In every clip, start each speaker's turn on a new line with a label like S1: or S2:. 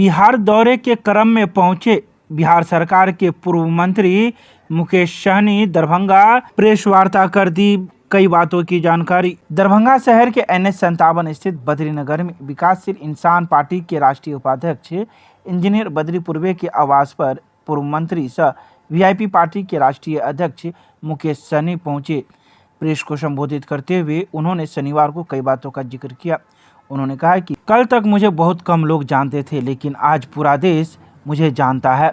S1: बिहार दौरे के क्रम में पहुंचे बिहार सरकार के पूर्व मंत्री मुकेश सहनी दरभंगा प्रेस वार्ता कर दी कई बातों की जानकारी। दरभंगा शहर के NH-57 स्थित बद्रीनगर में विकासशील इंसान पार्टी के राष्ट्रीय उपाध्यक्ष इंजीनियर बद्री पूर्वे के आवास पर पूर्व मंत्री सह VIP पार्टी के राष्ट्रीय अध्यक्ष मुकेश सहनी पहुंचे। प्रेस को संबोधित करते हुए उन्होंने शनिवार को कई बातों का जिक्र किया। उन्होंने कहा कि कल तक मुझे बहुत कम लोग जानते थे, लेकिन आज पूरा देश मुझे जानता है।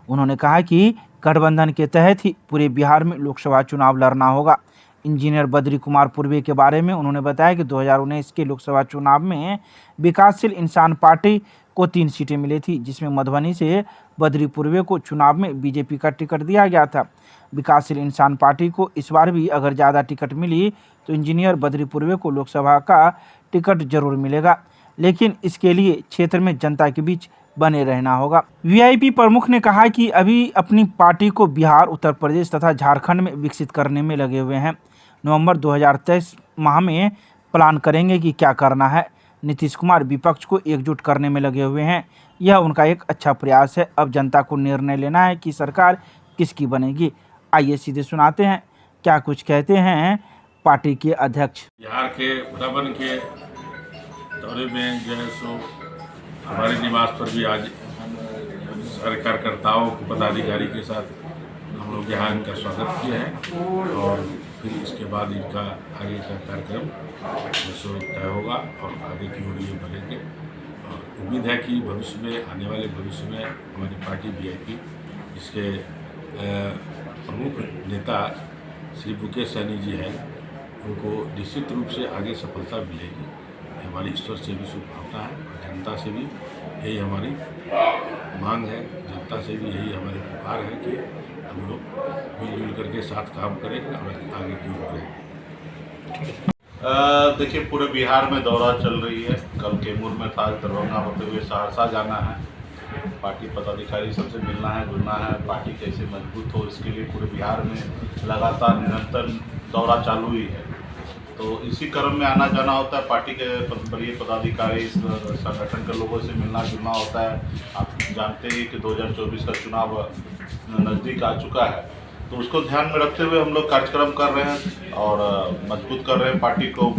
S1: उन्होंने कहा कि गठबंधन के तहत ही पूरे बिहार में लोकसभा चुनाव लड़ना होगा। इंजीनियर बद्री कुमार पूर्वे के बारे में उन्होंने बताया कि 2019 के लोकसभा चुनाव में विकासशील इंसान पार्टी को 3 सीटें मिली थी, जिसमें मधुबनी से बद्री पूर्वे को चुनाव में बीजेपी का टिकट दिया गया था। विकासशील इंसान पार्टी को इस बार भी अगर ज़्यादा टिकट मिली तो इंजीनियर बद्री पूर्वे को लोकसभा का टिकट जरूर मिलेगा, लेकिन इसके लिए क्षेत्र में जनता के बीच बने रहना होगा। VIP प्रमुख ने कहा कि अभी अपनी पार्टी को बिहार, उत्तर प्रदेश तथा झारखंड में विकसित करने में लगे हुए हैं। नवंबर 2023 माह में प्लान करेंगे कि क्या करना है। नीतीश कुमार विपक्ष को एकजुट करने में लगे हुए हैं, यह उनका एक अच्छा प्रयास है। अब जनता को निर्णय लेना है कि सरकार किसकी बनेगी। आइए सीधे सुनाते हैं क्या कुछ कहते हैं पार्टी के अध्यक्ष।
S2: बिहार के भ्रमण के दौरे में जो है सो हमारे निवास पर भी आज सारे कार्यकर्ताओं पदाधिकारी के साथ हम लोग यहाँ इनका स्वागत किए हैं और फिर इसके बाद इनका आगे का कार्यक्रम जो सो तय होगा और आगे की ओर ये बढ़ेंगे। और उम्मीद है कि भविष्य में, आने वाले भविष्य में हमारी पार्टी VIP जिसके प्रमुख नेता श्री मुकेश सहनी जी हैं, उनको निश्चित रूप से आगे सफलता मिलेगी। हमारी ईश्वर से भी शुभकामना है और जनता से भी यही हमारी मांग है, जनता से भी यही हमारी पुकार है कि हम लोग मिलजुल करके साथ काम करें और आगे की ओर बढ़ें।
S3: देखिए, पूरे बिहार में दौरा चल रही है। कल कैमूर में था, दरभंगा होते हुए सहरसा जाना है। पार्टी पदाधिकारी सबसे मिलना है, जुलना है, पार्टी कैसे मजबूत हो इसके लिए पूरे बिहार में लगातार निरंतर दौरा चालू ही है। तो इसी क्रम में आना जाना होता है। पार्टी के बड़े पदाधिकारी, संगठन के लोगों से मिलना जुलना होता है। आप जानते ही कि 2024 का चुनाव नज़दीक आ चुका है, तो उसको ध्यान में रखते हुए हम लोग कार्यक्रम कर रहे हैं और मजबूत कर रहे हैं पार्टी को।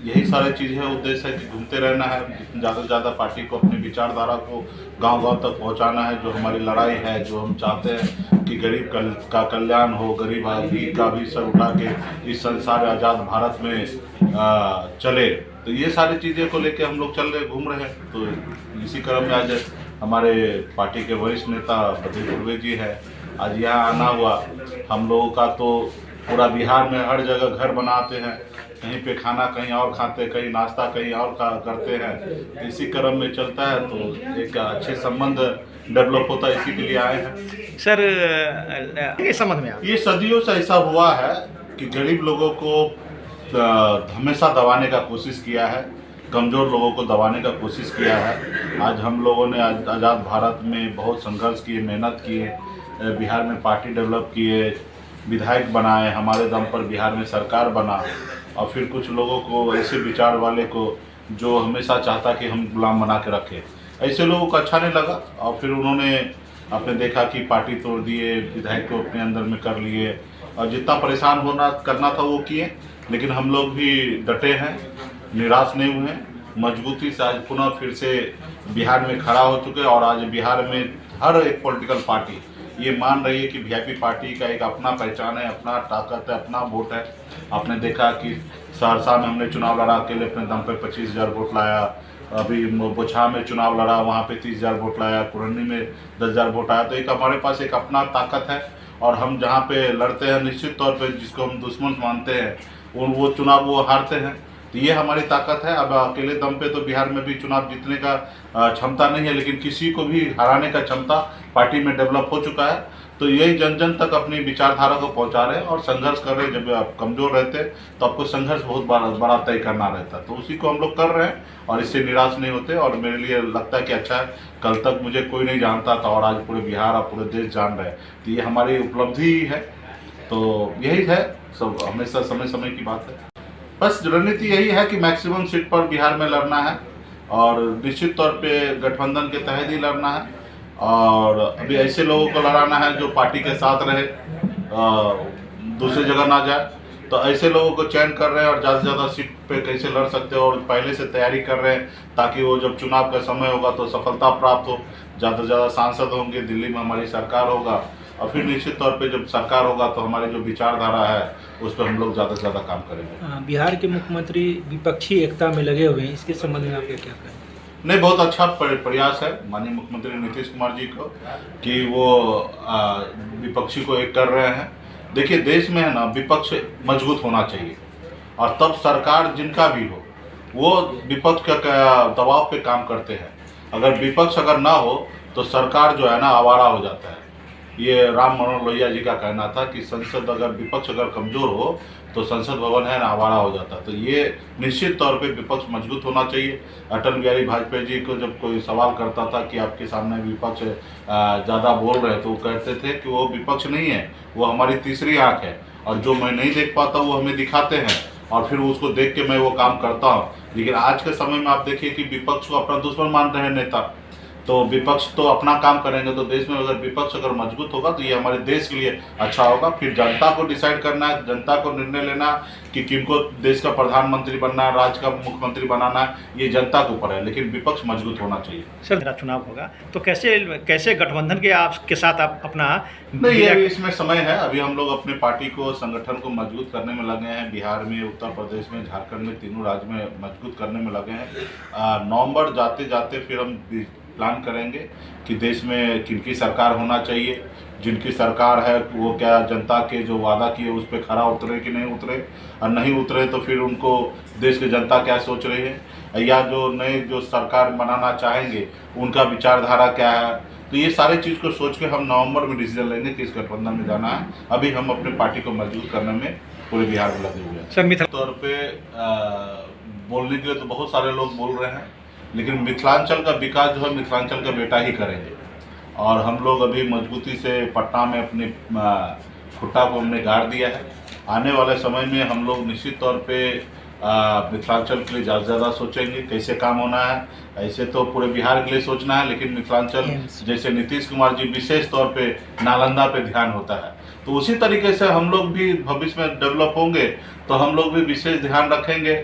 S3: यही सारी चीज़ें उद्देश्य है कि घूमते रहना है, जितना ज़्यादा से ज़्यादा पार्टी को अपनी विचारधारा को गांव-गांव तक पहुंचाना है। जो हमारी लड़ाई है, जो हम चाहते हैं कि गरीब का कल्याण हो, गरीब आदमी का भी सर उठा के इस संसार आज़ाद भारत में चले, तो ये सारी चीज़ें को लेकर हम लोग चल रहे, घूम रहे हैं। तो इसी क्रम में आज हमारे पार्टी के वरिष्ठ नेता बद्री पूर्वे जी है, आज यहाँ आना हुआ। हम लोगों का तो पूरा बिहार में हर जगह घर बनाते हैं, कहीं पे खाना कहीं और खाते, कहीं नाश्ता कहीं और करते हैं। तो इसी क्रम में चलता है, तो एक अच्छे संबंध डेवलप होता है, इसी के लिए आए हैं।
S1: सर, इस संबंध में
S3: ये सदियों से ऐसा हुआ है कि गरीब लोगों को हमेशा दबाने का कोशिश किया है, कमज़ोर लोगों को दबाने का कोशिश किया है। आज हम लोगों ने आज़ाद भारत में बहुत संघर्ष किए, मेहनत किए, बिहार में पार्टी डेवलप किए, विधायक बनाए, हमारे दम पर बिहार में सरकार बना। और फिर कुछ लोगों को, ऐसे विचार वाले को जो हमेशा चाहता कि हम गुलाम बना के रखें, ऐसे लोगों को अच्छा नहीं लगा और फिर उन्होंने आपने देखा कि पार्टी तोड़ दिए, विधायक को अपने अंदर में कर लिए और जितना परेशान करना था वो किए। लेकिन हम लोग भी डटे हैं, निराश नहीं हुए, मजबूती से आज पुनः फिर से बिहार में खड़ा हो चुके। और आज बिहार में हर एक पॉलिटिकल पार्टी ये मान रही है कि VIP पार्टी का एक अपना पहचान है, अपना ताकत है, अपना वोट है। आपने देखा कि सहरसा में हमने चुनाव लड़ा, अकेले अपने दम पे 25,000 वोट लाया। अभी बोछा में चुनाव लड़ा, वहाँ पे 30,000 वोट लाया। पुरनी में 10,000 वोट आया। तो एक हमारे पास एक अपना ताकत है और हम जहाँ पे लड़ते हैं, निश्चित तौर पर जिसको हम दुश्मन मानते हैं, वो चुनाव वो हारते हैं। तो ये हमारी ताकत है। अब अकेले दम पे तो बिहार में भी चुनाव जीतने का क्षमता नहीं है, लेकिन किसी को भी हराने का क्षमता पार्टी में डेवलप हो चुका है। तो यही जन जन तक अपनी विचारधारा को पहुंचा रहे हैं और संघर्ष कर रहे हैं। जब आप कमज़ोर रहते हैं तो आपको संघर्ष बहुत बड़ा तय करना रहता है, तो उसी को हम लोग कर रहे हैं और इससे निराश नहीं होते। और मेरे लिए लगता है कि अच्छा है, कल तक मुझे कोई नहीं जानता था और आज पूरे बिहार और पूरे देश जान रहे हैं, तो ये हमारी उपलब्धि ही है। तो यही है, सब हमेशा समय समय की बात है। बस रणनीति यही है कि मैक्सिमम सीट पर बिहार में लड़ना है। और निश्चित तौर पे गठबंधन के तहत ही लड़ना है। और अभी ऐसे लोगों को लड़ाना है जो पार्टी के साथ रहे, दूसरी जगह ना जाए। तो ऐसे लोगों को चयन कर रहे हैं और ज़्यादा से ज़्यादा सीट पे कैसे लड़ सकते हैं, और पहले से तैयारी कर रहे हैं ताकि वो जब चुनाव का समय होगा तो सफलता प्राप्त हो। ज़्यादा से ज़्यादा सांसद होंगे, दिल्ली में हमारी सरकार होगा, और फिर निश्चित तौर पे जब सरकार होगा तो हमारी जो विचारधारा है उस पर हम लोग ज़्यादा से ज़्यादा काम करेंगे।
S1: बिहार के मुख्यमंत्री विपक्षी एकता में लगे हुए हैं, इसके संबंध में आपका क्या कहना है?
S3: नहीं, बहुत अच्छा प्रयास है माननीय मुख्यमंत्री नीतीश कुमार जी को कि वो विपक्षी को एक कर रहे हैं। देखिए, देश में है ना, विपक्ष मजबूत होना चाहिए, और तब सरकार जिनका भी हो वो विपक्ष का दबाव पे काम करते हैं। अगर विपक्ष अगर ना हो तो सरकार जो है ना आवारा हो जाता है। ये राम मनोहर लोहिया जी का कहना था कि संसद अगर विपक्ष अगर कमज़ोर हो तो संसद भवन है ना आवारा हो जाता। तो ये निश्चित तौर पे विपक्ष मजबूत होना चाहिए। अटल बिहारी वाजपेयी जी को जब कोई सवाल करता था कि आपके सामने विपक्ष ज़्यादा बोल रहे हैं, तो वो कहते थे कि वो विपक्ष नहीं है, वो हमारी तीसरी आँख है, और जो मैं नहीं देख पाता वो हमें दिखाते हैं, और फिर उसको देख के मैं वो काम करता हूँ। लेकिन आज के समय में आप देखिए कि विपक्ष को अपना दुश्मन मान रहे हैं नेता। तो विपक्ष तो अपना काम करेंगे, तो देश में अगर विपक्ष अगर मजबूत होगा तो ये हमारे देश के लिए अच्छा होगा। फिर जनता को डिसाइड करना है, जनता को निर्णय लेना कि किनको देश का प्रधानमंत्री बनना है, राज्य का मुख्यमंत्री बनाना है, ये जनता के ऊपर है। लेकिन विपक्ष मजबूत होना चाहिए।
S4: सर, मेरा चुनाव होगा तो कैसे गठबंधन के आपके साथ आप अपना
S3: नहीं, ये इसमें समय है। अभी हम लोग अपने पार्टी को, संगठन को मजबूत करने में लगे हैं। बिहार में, उत्तर प्रदेश में, झारखंड में, तीनों राज्य में मजबूत करने में लगे हैं। नवंबर जाते जाते फिर हम प्लान करेंगे कि देश में किनकी सरकार होना चाहिए, जिनकी सरकार है वो क्या जनता के जो वादा किए उस पर खरा उतरे कि नहीं उतरे, और नहीं उतरे तो फिर उनको देश की जनता क्या सोच रही है, या जो नए जो सरकार बनाना चाहेंगे उनका विचारधारा क्या है। तो ये सारी चीज़ को सोच के हम नवंबर में डिसीजन लेंगे कि इस गठबंधन में जाना है। अभी हम अपने पार्टी को मजबूत करने में पूरे बिहार में लगे हुए हैं।
S4: सर, मिथिला
S3: तौर पे बोलने के लिए तो बहुत सारे लोग बोल रहे हैं, लेकिन मिथिलांचल का विकास जो है मिथिलांचल का बेटा ही करेंगे। और हम लोग अभी मजबूती से पटना में अपनी खुट्टा को हमने गाड़ दिया है। आने वाले समय में हम लोग निश्चित तौर पे मिथिलांचल के लिए ज़्यादा से ज़्यादा सोचेंगे कैसे काम होना है। ऐसे तो पूरे बिहार के लिए सोचना है, लेकिन मिथिलांचल जैसे नीतीश कुमार जी विशेष तौर पे नालंदा पे ध्यान होता है, तो उसी तरीके से हम लोग भी भविष्य में डेवलप होंगे तो हम लोग भी विशेष ध्यान रखेंगे,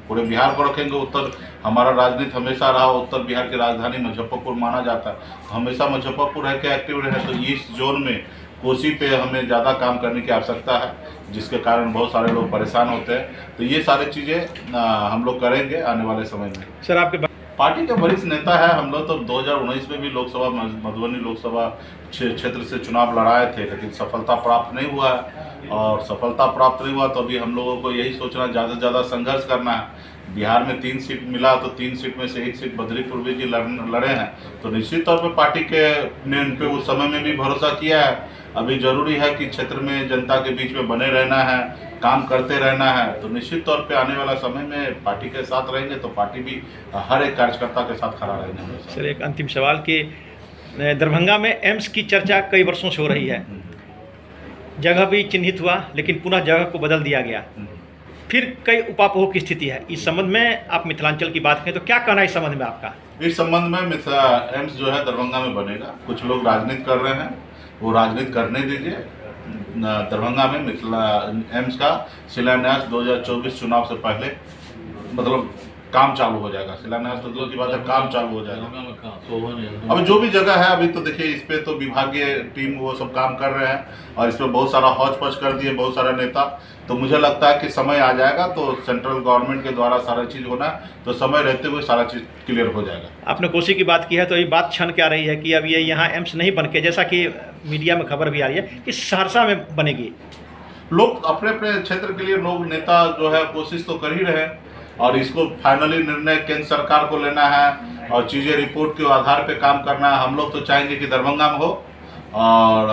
S3: पूरे बिहार को रखेंगे। उत्तर हमारा राजनीति हमेशा रहा, उत्तर बिहार की राजधानी मुजफ्फरपुर माना जाता है, हमेशा मुजफ्फरपुर रह के एक्टिव रहे। तो इस जोन में कोसी पे हमें ज़्यादा काम करने की आवश्यकता है, जिसके कारण बहुत सारे लोग परेशान होते हैं। तो ये सारी चीज़ें हम लोग करेंगे आने वाले समय में।
S4: सर, आपके
S3: पार्टी के वरिष्ठ नेता है। हम लोग तो 2019 में भी लोकसभा मधुबनी लोकसभा क्षेत्र से चुनाव लड़ाए थे, लेकिन सफलता प्राप्त नहीं हुआ है। और सफलता प्राप्त नहीं हुआ तो अभी हम लोगों को यही सोचना, ज़्यादा से ज़्यादा संघर्ष करना है। बिहार में 3 सीट मिला तो 3 सीट में से 1 सीट बद्री पूर्वी जी लड़े हैं, तो निश्चित तौर पर पार्टी ने उन पर उस समय में भी भरोसा किया है। अभी जरूरी है कि क्षेत्र में जनता के बीच में बने रहना है, काम करते रहना है। तो निश्चित तौर पे आने वाला समय में पार्टी के साथ रहेंगे तो पार्टी भी हर एक कार्यकर्ता के साथ खड़ा रहेंगे।
S4: सर, एक अंतिम सवाल कि दरभंगा में एम्स की चर्चा कई वर्षों से हो रही है, जगह भी चिन्हित हुआ लेकिन पुनः जगह को बदल दिया गया, फिर कई उपापोह की स्थिति है। इस संबंध में आप मिथिलांचल की बात करें तो क्या कहना है इस संबंध में आपका?
S3: इस संबंध में एम्स जो है दरभंगा में बनेगा। कुछ लोग राजनीति कर रहे हैं, वो राजनीति करने दीजिए। दरभंगा में एम्स का शिलान्यास 2024 चुनाव से पहले मतलब काम चालू हो जाएगा। शिलान्यास तो दूर की बात है, काम चालू हो जाएगा। अब जो भी जगह है, अभी तो देखिए इस पे तो विभागीय टीम वो सब काम कर रहे हैं और इस पे बहुत सारा हौच पौच कर दिए बहुत सारा नेता। तो मुझे लगता है कि समय आ जाएगा तो सेंट्रल गवर्नमेंट के द्वारा सारा चीज़ होना है, तो समय रहते हुए सारा चीज़ क्लियर हो जाएगा।
S4: आपने कोसी की बात की है, तो ये बात छन क्या रही है कि अब ये यहाँ एम्स नहीं बन के, जैसा कि मीडिया में खबर भी आ रही है कि सहरसा में बनेगी।
S3: लोग अपने अपने क्षेत्र के लिए लोग नेता जो है कोशिश तो कर ही रहे हैं, और इसको फाइनली निर्णय केंद्र सरकार को लेना है और चीज़ें रिपोर्ट के आधार पे काम करना है। हम लोग तो चाहेंगे कि दरभंगा में हो, और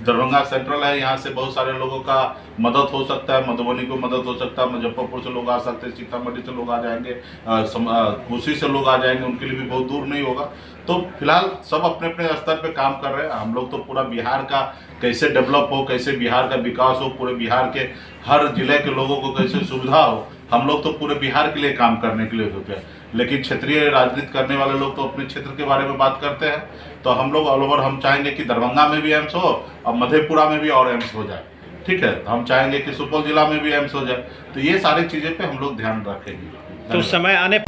S3: दरभंगा सेंट्रल है, यहाँ से बहुत सारे लोगों का मदद हो सकता है, मधुबनी को मदद हो सकता है, मुजफ्फरपुर से लोग आ सकते हैं, सीतामढ़ी से लोग आ जाएंगे, कोसी से लोग आ जाएंगे, उनके लिए भी बहुत दूर नहीं होगा। तो फिलहाल सब अपने अपने स्तर पे काम कर रहे हैं। हम लोग तो पूरा बिहार का कैसे डेवलप हो, कैसे बिहार का विकास हो, पूरे बिहार के हर जिले के लोगों को कैसे सुविधा हो, हम लोग तो पूरे बिहार के लिए काम करने के लिए होते हैं, लेकिन क्षेत्रीय राजनीति करने वाले लोग तो अपने क्षेत्र के बारे में बात करते हैं। तो हम लोग ऑल ओवर हम चाहेंगे कि दरभंगा में भी एम्स हो और मधेपुरा में भी और एम्स हो जाए, ठीक है। हम चाहेंगे कि सुपौल जिला में भी एम्स हो जाए। तो ये सारी चीज़ें पे हम लोग ध्यान रखेंगे।
S4: तो समय आने